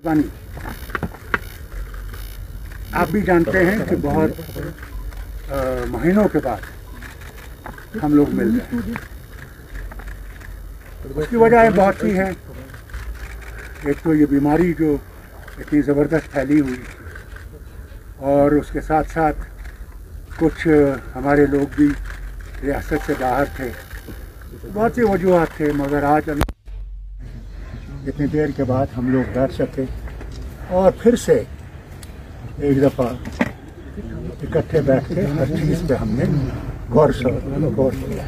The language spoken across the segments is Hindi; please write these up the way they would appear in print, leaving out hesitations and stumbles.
आप भी जानते हैं कि बहुत महीनों के बाद हम लोग मिल रहे हैं। उसकी वजह बहुत सी है। एक तो ये बीमारी जो इतनी ज़बरदस्त फैली हुई और उसके साथ साथ कुछ हमारे लोग भी रियासत से बाहर थे। बहुत सी वजूहत थे, मगर आज इतनी देर के बाद हम लोग बैठ सके और फिर से एक दफ़ा इकट्ठे बैठ के हर चीज़ पे हमने गौर किया।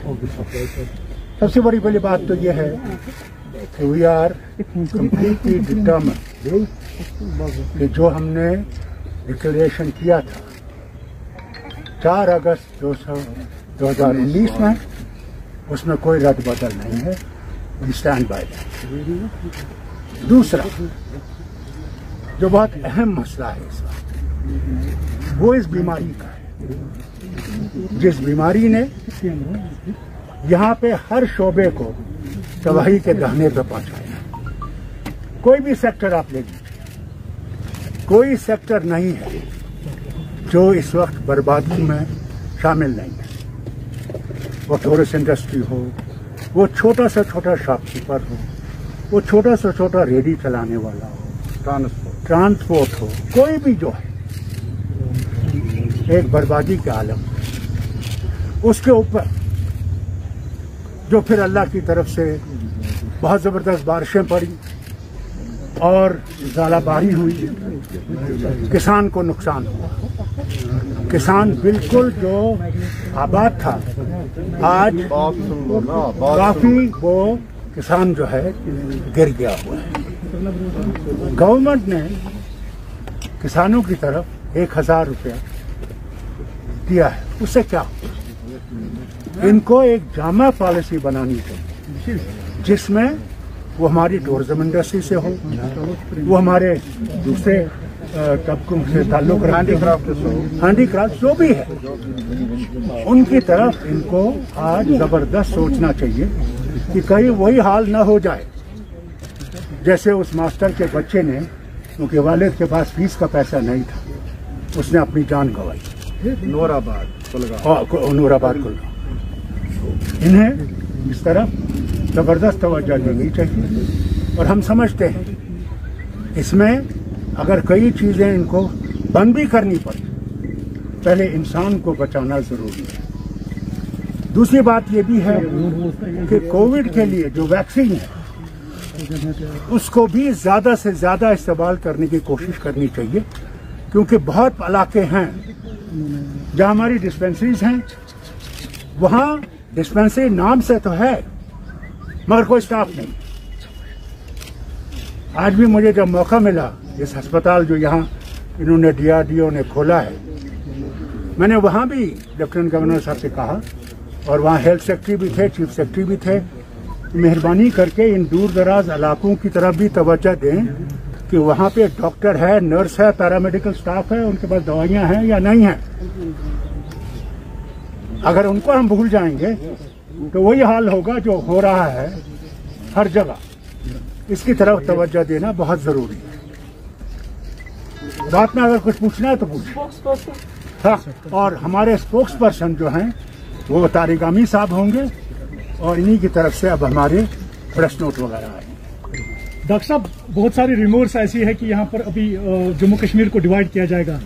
सबसे बड़ी बात तो ये है कि वी आर कम्प्लीटली डिटर्मिन्ड कि जो हमने डिक्लेरेशन किया था 4 अगस्त 2019 में, उसमें कोई रद्द बदल नहीं है। We stand by that. दूसरा जो बहुत अहम मसला है इस वक्त, वो इस बीमारी का है, जिस बीमारी ने यहाँ पे हर शोबे को तबाही के दहने पे पहुंचाया। कोई भी सेक्टर आप ले लीजिए, कोई सेक्टर नहीं है जो इस वक्त बर्बादी में शामिल नहीं है। वो टूरिस्ट इंडस्ट्री हो, वो छोटा से छोटा शॉपकीपर हो, वो छोटा से छोटा रेडी चलाने वाला हो, ट्रांसपोर्ट हो, कोई भी जो है एक बर्बादी के आलम। उसके ऊपर जो फिर अल्लाह की तरफ से बहुत ज़बरदस्त बारिशें पड़ी और ज़ालाबारी हुई, किसान को नुकसान हुआ। किसान बिल्कुल जो आबाद था, आज काफ़ी वो किसान जो है गिर गया हुआ है। गवर्नमेंट ने किसानों की तरफ 1000 रुपया दिया है। उससे क्या, इनको एक जामा पॉलिसी बनानी चाहिए जिसमें वो हमारी टूरिज्म इंडस्ट्री से हो, वो हमारे दूसरे तबकों से ताल्लुक हैंडीक्राफ्ट जो भी है, उनकी तरफ इनको आज ज़बरदस्त सोचना चाहिए कि कहीं वही हाल न हो जाए जैसे उस मास्टर के बच्चे ने, क्योंकि वालिद के पास फीस का पैसा नहीं था, उसने अपनी जान गंवाई। नूराबाद कुलगांव। इन्हें इस तरफ ज़बरदस्त तवज्जो देनी चाहिए। और हम समझते हैं इसमें अगर कई चीज़ें इनको बंद भी करनी पड़ी, पहले इंसान को बचाना ज़रूरी है। दूसरी बात ये भी है कि कोविड के लिए जो वैक्सीन है उसको भी ज़्यादा से ज़्यादा इस्तेमाल करने की कोशिश करनी चाहिए, क्योंकि बहुत इलाके हैं जहाँ हमारी डिस्पेंसरीज हैं, वहाँ डिस्पेंसरी नाम से तो है मगर कोई स्टाफ नहीं। आज भी मुझे जब मौका मिला, इस अस्पताल जो यहाँ इन्होंने DRDO ने खोला है, मैंने वहाँ भी लेफ्टिनेंट गवर्नर साहब से कहा, और वहाँ हेल्थ सेक्रेटरी भी थे, चीफ सेक्रेटरी भी थे, मेहरबानी करके इन दूर दराज इलाकों की तरफ भी तवज्जो दें कि वहाँ पे डॉक्टर है, नर्स है, पैरामेडिकल स्टाफ है, उनके पास दवाइयाँ हैं या नहीं हैं। अगर उनको हम भूल जाएंगे तो वही हाल होगा जो हो रहा है हर जगह। इसकी तरफ तवज्जो देना बहुत ज़रूरी है। बात में अगर कुछ पूछना है तो पूछिए। हाँ, और हमारे स्पोक्स पर्सन जो हैं वो तारिगामी साहब होंगे, और इन्हीं की तरफ से अब हमारे प्रेस नोट वगैरह आए। डॉक्टर साहब, बहुत सारी रिमोर्स ऐसी है कि यहाँ पर अभी जम्मू कश्मीर को डिवाइड किया जाएगा,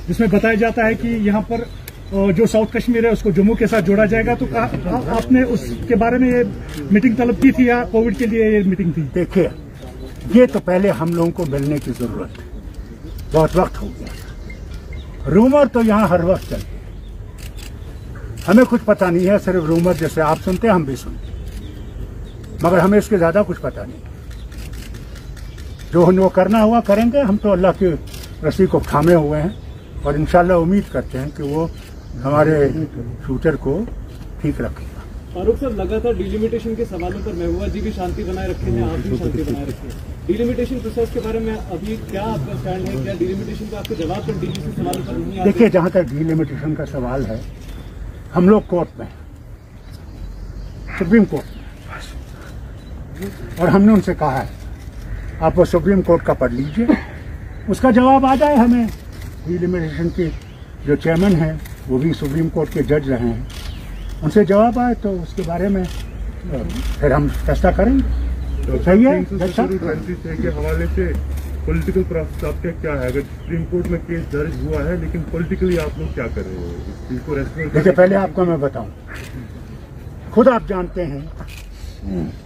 जिसमें बताया जाता है कि यहाँ पर जो साउथ कश्मीर है उसको जम्मू के साथ जोड़ा जाएगा। तो आपने उसके बारे में ये मीटिंग तलब की थी या कोविड के लिए ये मीटिंग थी? देखिए, ये तो पहले हम लोगों को मिलने की जरूरत है, बहुत वक्त हो गया। रूमर तो यहाँ हर वक्त चलते, हमें कुछ पता नहीं है, सिर्फ रूमर जैसे आप सुनते हैं हम भी सुनते, मगर हमें इसके ज्यादा कुछ पता नहीं। जो वो करना हुआ करेंगे, हम तो अल्लाह की रस्सी को थामे हुए हैं और इंशाल्लाह उम्मीद करते हैं कि वो हमारे फ्यूचर को ठीक रखेगा। फारूक साहब, लगातार डिलिमिटेशन के सवालों पर महबूबा जी भी शांति बनाए रखे हैं, आप भी शांति बनाए रखे हैं। डिलिमिटेशन प्रोसेस के बारे में अभी क्या आपका स्टैंड है? क्या डिलिमिटेशन का आपके जवाब पर डीलीसी सवालों पर नहीं? देखिए, जहाँ तक डिलिमिटेशन का सवाल है, हम लोग कोर्ट में, सुप्रीम कोर्ट में, और हमने उनसे कहा है आप वो सुप्रीम कोर्ट का पढ़ लीजिए, उसका जवाब आ जाए हमें। डिलिमिटेशन के जो चेयरमैन हैं वो भी सुप्रीम कोर्ट के जज रहे हैं, उनसे जवाब आए तो उसके बारे में फिर हम फैसला करेंगे। तो सही है। 323 के हवाले से पॉलिटिकल प्रोसेस आपका क्या है? अगर सुप्रीम कोर्ट में केस दर्ज हुआ है, लेकिन पॉलिटिकली आप लोग क्या कर रहे हो? इसको रेस्पॉन्स देखिए, पहले आपको मैं बताऊं, खुद आप जानते हैं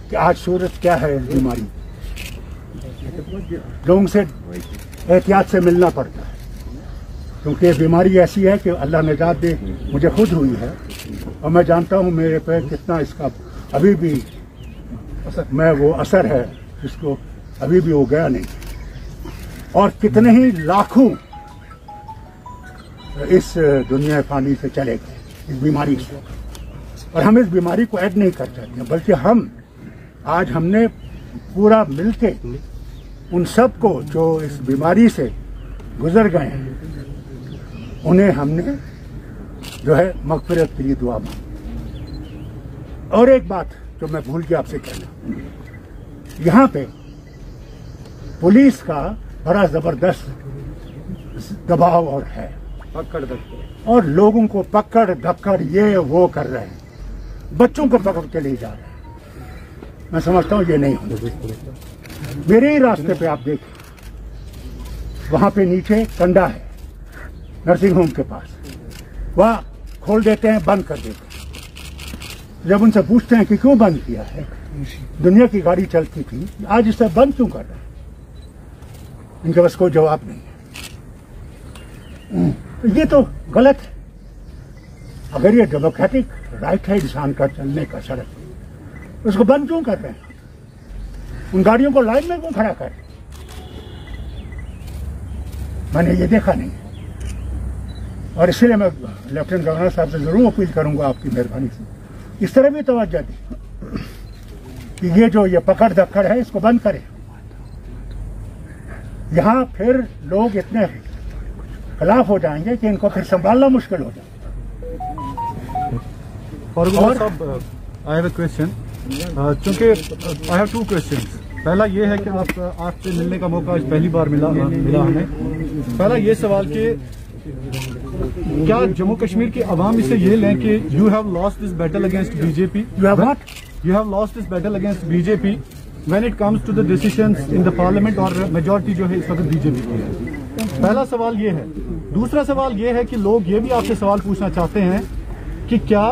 कि आज सूरत क्या है। इस बीमारी लोगों से एहतियात से मिलना पड़ता है, क्योंकि ये बीमारी ऐसी है कि अल्लाह निजात दे, मुझे खुद हुई है और मैं जानता हूँ मेरे पे कितना इसका अभी भी मैं वो असर है जिसको अभी भी हो गया नहीं, और कितने ही लाखों इस दुनिया फानी से चले गए इस बीमारी से। और हम इस बीमारी को ऐड नहीं कर सकते, बल्कि आज हमने पूरा मिलके उन सबको जो इस बीमारी से गुजर गए हैं उन्हें हमने जो है मगफिरत के लिए दुआ मांगी। और एक बात जो मैं भूल गया आपसे कहना, यहाँ पे पुलिस का बड़ा जबरदस्त दबाव और है, और लोगों को पकड़ धक्कड़ ये वो कर रहे हैं, बच्चों को पकड़ के ले जा रहे हैं। मैं समझता हूँ ये नहीं होना। मेरे ही रास्ते पे आप देखें, वहां पे नीचे कंडा है नर्सिंग होम के पास, वह खोल देते हैं, बंद कर देते हैं। जब उनसे पूछते हैं कि क्यों बंद किया है, दुनिया की गाड़ी चलती थी, आज इसे बंद क्यों कर रहे हैं, इनके पास कोई जवाब नहीं है। ये तो गलत है। अगर ये डेमोक्रेटिक राइट है इंसान का चलने का सड़क, उसको बंद क्यों कर रहे हैं? उन गाड़ियों को लाइन में क्यों खड़ा कर? मैंने ये देखा नहीं, और इसलिए मैं लेफ्टिनेंट गवर्नर साहब से जरूर अपील करूंगा आपकी मेहरबानी से इस तरह भी तवज्जो दी कि ये जो ये पकड़ धक्कड़ है इसको बंद करें। यहाँ फिर लोग इतने खिलाफ हो जाएंगे कि इनको फिर संभालना मुश्किल हो जाएगा। और आई हैव अ क्वेश्चन, चूंकि आई हैव 2 क्वेश्चंस। पहला ये है कि आपसे मिलने का मौका आज पहली बार मिला हमें। पहला ये सवाल कि क्या जम्मू कश्मीर की आवाम इससे ये लें कि you have lost this battle against BJP, you have lost this battle against BJP when it comes to the decisions in the parliament, और मेजॉरिटी जो है इस वक्त बीजेपी की है। पहला सवाल ये है। दूसरा सवाल ये है कि लोग ये भी आपसे सवाल पूछना चाहते हैं कि क्या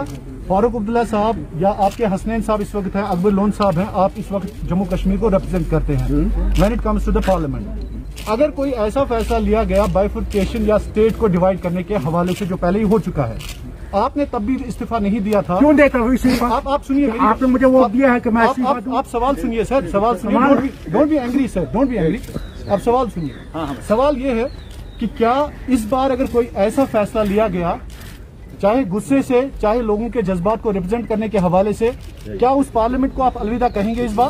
फारूक अब्दुल्ला साहब या आपके हसनैन साहब इस वक्त हैं, अकबर लोन साहब हैं, आप इस वक्त जम्मू कश्मीर को रिप्रेजेंट करते हैं when it comes to the parliament. अगर कोई ऐसा फैसला लिया गया बाइफर्केशन या स्टेट को डिवाइड करने के हवाले से जो पहले ही हो चुका है, आपने तब भी इस्तीफा नहीं दिया था। क्यों देता हूँ? आप सुनिए, आपने मुझे वो दिया है कि मैं आप सवाल सुनिए सर, सवाल सुनिए। Don't be angry sir, don't be angry. आप सवाल सुनिए। सवाल ये है कि क्या इस बार अगर कोई ऐसा फैसला लिया गया, चाहे गुस्से से, चाहे लोगों के जज्बात को रिप्रेजेंट करने के हवाले से, क्या उस पार्लियामेंट को आप अलविदा कहेंगे? इस बार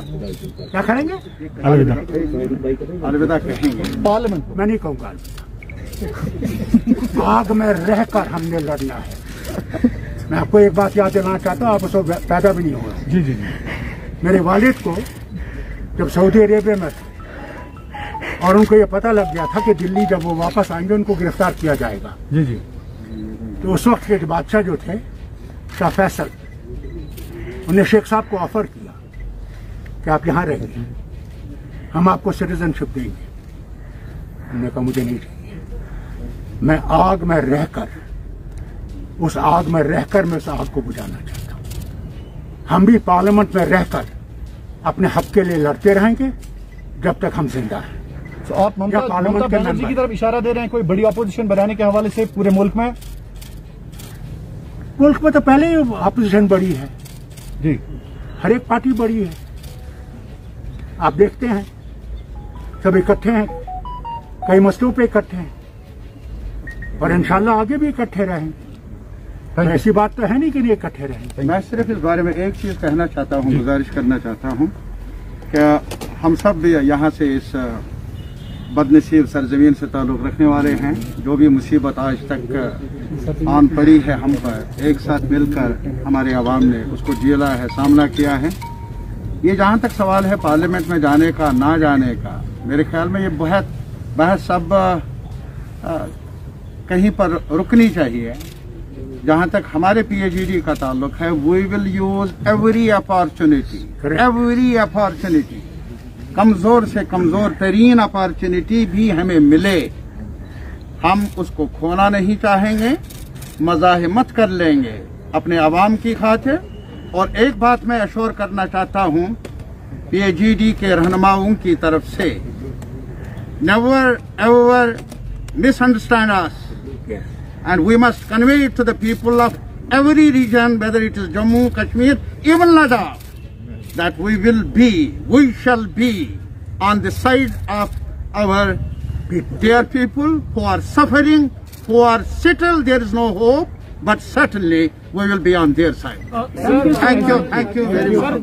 क्या करेंगे? अलविदा कहेंगे पार्लियामेंट। मैं नहीं कहूँगा। आग में रहकर हमने लड़ना है। मैं आपको एक बात याद दिलाना चाहता हूँ, आप उसको पैदा भी नहीं हुआ। जी जी। मेरे वालिद को जब सऊदी अरेबिया में था और उनको ये पता लग गया था कि दिल्ली जब वो वापस आएंगे उनको गिरफ्तार किया जाएगा, जी जी, तो उस वक्त के बादशाह जो थे शाह फैसल, उन्हें शेख साहब को ऑफर किया कि आप यहाँ रहेंगे, हम आपको सिटीजनशिप देंगे। उन्होंने कहा मुझे नहीं चाहिए, मैं आग में रहकर मैं उस आग को बुझाना चाहता हूँ। हम भी पार्लियामेंट में रहकर अपने हक के लिए लड़ते रहेंगे जब तक हम जिंदा हैं। तो आप ममता बनर्जी की तरफ इशारा दे रहे हैं कोई बड़ी अपोजिशन बनाने के हवाले से पूरे मुल्क में? मुल्क में तो पहले ही अपोजिशन बड़ी है जी, हर एक पार्टी बड़ी है। आप देखते हैं सब इकट्ठे हैं, कई मसलों पे इकट्ठे हैं, और इंशाल्लाह आगे भी इकट्ठे रहेंगे। ऐसी बात तो है नहीं कि नहीं इकट्ठे रहेंगे। मैं सिर्फ इस बारे में एक चीज कहना चाहता हूँ, गुजारिश करना चाहता हूँ कि हम सब भी यहाँ से इस बदनसीब सरजमीन से ताल्लुक़ रखने वाले हैं। जो भी मुसीबत आज तक आन पड़ी है हम पर, एक साथ मिलकर हमारे आवाम ने उसको झेला है, सामना किया है। ये जहाँ तक सवाल है पार्लियामेंट में जाने का ना जाने का, मेरे ख्याल में ये बहस सब कहीं पर रुकनी चाहिए। जहाँ तक हमारे PAGD का ताल्लुक है, we will use every opportunity, कमजोर से कमजोर तरीन अपॉर्चुनिटी भी हमें मिले, हम उसको खोना नहीं चाहेंगे, मज़ाहिमत कर लेंगे अपने अवाम की खातिर। और एक बात मैं अश्योर करना चाहता हूँ PAGD के रहनुमाओं की तरफ से, never ever misunderstand us. Yes. And we must convey it to the people of every region, whether it is Jammu, Kashmir, even Ladakh, that we shall be on the side of our dear people who are suffering, who are settled, there is no hope, but certainly we will be on their side. Thank you very much.